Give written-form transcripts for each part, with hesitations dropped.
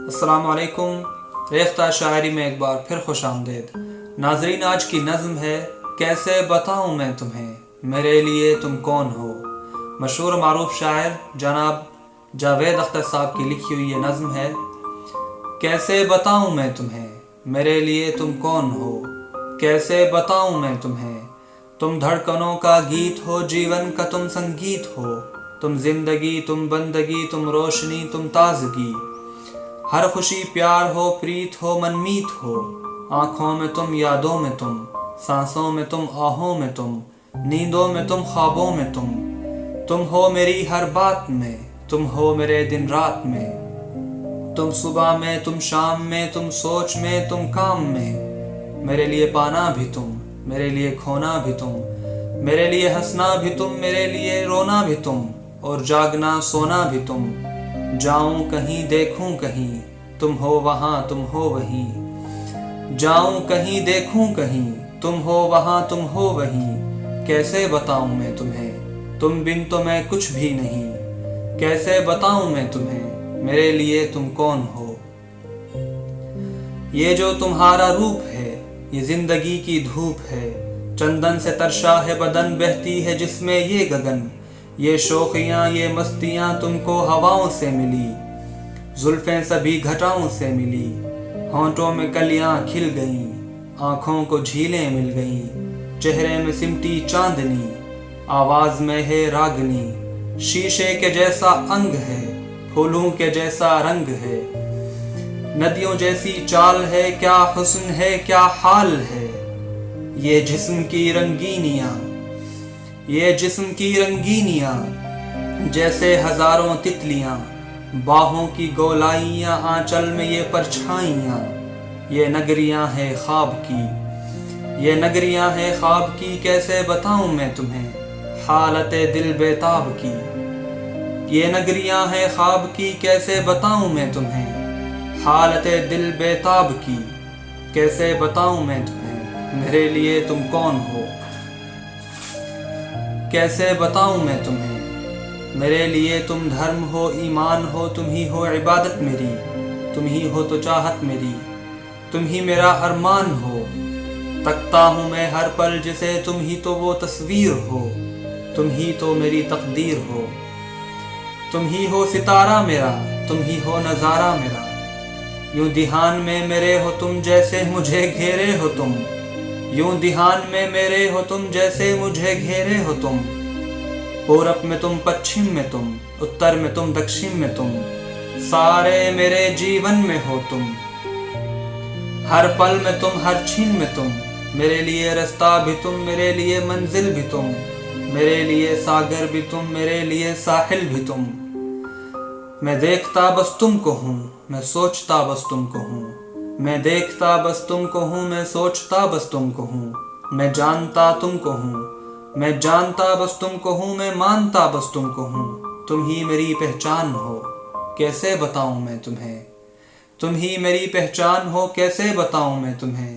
السلام علیکم. ریختہ شاعری میں ایک بار پھر خوش آمدید. ناظرین، آج کی نظم ہے کیسے بتاؤں میں تمہیں میرے لیے تم کون ہو. مشہور معروف شاعر جناب جاوید اختر صاحب کی لکھی ہوئی یہ نظم ہے. کیسے بتاؤں میں تمہیں میرے لیے تم کون ہو، کیسے بتاؤں میں تمہیں. تم دھڑکنوں کا گیت ہو، جیون کا تم سنگیت ہو. تم زندگی، تم بندگی، تم روشنی، تم تازگی. ہر خوشی پیار ہو، پریت ہو، منمیت ہو. آنکھوں میں تم، یادوں میں تم، سانسوں میں تم، آہوں میں تم، نیندوں میں تم، خوابوں میں تم. تم ہو میری ہر بات میں، تم ہو میرے دن رات میں. تم صبح میں، تم شام میں، تم سوچ میں، تم کام میں. میرے لیے پانا بھی تم، میرے لیے کھونا بھی تم. میرے لیے ہنسنا بھی تم، میرے لیے رونا بھی تم. اور جاگنا سونا بھی تم. جاؤں کہیں دیکھوں کہیں، تم ہو وہاں تم ہو وہیں. جاؤں کہیں دیکھوں کہیں، تم ہو وہاں تم ہو وہیں. کیسے بتاؤں میں تمہیں، تم بن تو میں کچھ بھی نہیں. کیسے بتاؤں میں تمہیں میرے لیے تم کون ہو. یہ جو تمہارا روپ ہے، یہ زندگی کی دھوپ ہے. چندن سے ترشا ہے بدن، بہتی ہے جس میں یہ گگن. یہ شوخیاں، یہ مستیاں تم کو ہواؤں سے ملی. زلفیں سبھی گھٹاؤں سے ملی. ہونٹوں میں کلیاں کھل گئیں، آنکھوں کو جھیلیں مل گئیں. چہرے میں سمٹی چاندنی، آواز میں ہے راگنی. شیشے کے جیسا انگ ہے، پھولوں کے جیسا رنگ ہے. ندیوں جیسی چال ہے، کیا حسن ہے کیا حال ہے. یہ جسم کی رنگینیاں، یہ جسم کی رنگینیاں جیسے ہزاروں تتلیاں. باہوں کی گولائیاں، آنچل میں یہ پرچھائیاں. یہ نگریاں ہیں خواب کی، یہ نگریاں ہیں خواب کی. کیسے بتاؤں میں تمہیں حالت دل بیتاب کی. یہ نگریاں ہیں خواب کی، کیسے بتاؤں میں تمہیں حالت دل بیتاب کی. کیسے بتاؤں میں تمہیں میرے لیے تم کون ہو. کیسے بتاؤں میں تمہیں میرے لیے تم دھرم ہو، ایمان ہو. تم ہی ہو عبادت میری، تم ہی ہو تو چاہت میری. تم ہی میرا ارمان ہو. تکتا ہوں میں ہر پل جسے، تم ہی تو وہ تصویر ہو. تم ہی تو میری تقدیر ہو. تم ہی ہو ستارہ میرا، تم ہی ہو نظارہ میرا. یوں دھیان میں میرے ہو تم، جیسے مجھے گھیرے ہو تم. یوں دھیان میں میرے ہو تم، جیسے مجھے گھیرے ہو تم. پورب میں تم، پچھم میں تم، اتر میں تم، دکشن میں تم. سارے میرے جیون میں ہو تم. ہر پل میں تم، ہر چھین میں تم. میرے لیے رستہ بھی تم، میرے لیے منزل بھی تم. میرے لیے ساگر بھی تم، میرے لیے ساحل بھی تم. میں دیکھتا بس تم کو ہوں، میں سوچتا بس تم کو ہوں. میں دیکھتا بس تم کو ہوں، میں سوچتا بس تم کو ہوں. میں جانتا تم کو ہوں، میں جانتا بس تم کو ہوں. میں مانتا بس تم کو ہوں. تم ہی میری پہچان ہو، کیسے بتاؤں میں تمہیں. تم ہی میری پہچان ہو، کیسے بتاؤں میں تمہیں.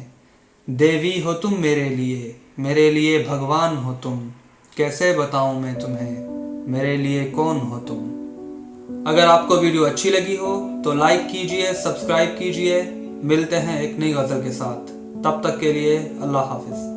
دیوی ہو تم میرے لیے بھگوان ہو تم. کیسے بتاؤں میں تمہیں میرے لیے کون ہو تم. اگر آپ کو ویڈیو اچھی لگی ہو تو لائک کیجئے، سبسکرائب کیجئے. ملتے ہیں ایک نئی غزل کے ساتھ. تب تک کے لیے اللہ حافظ.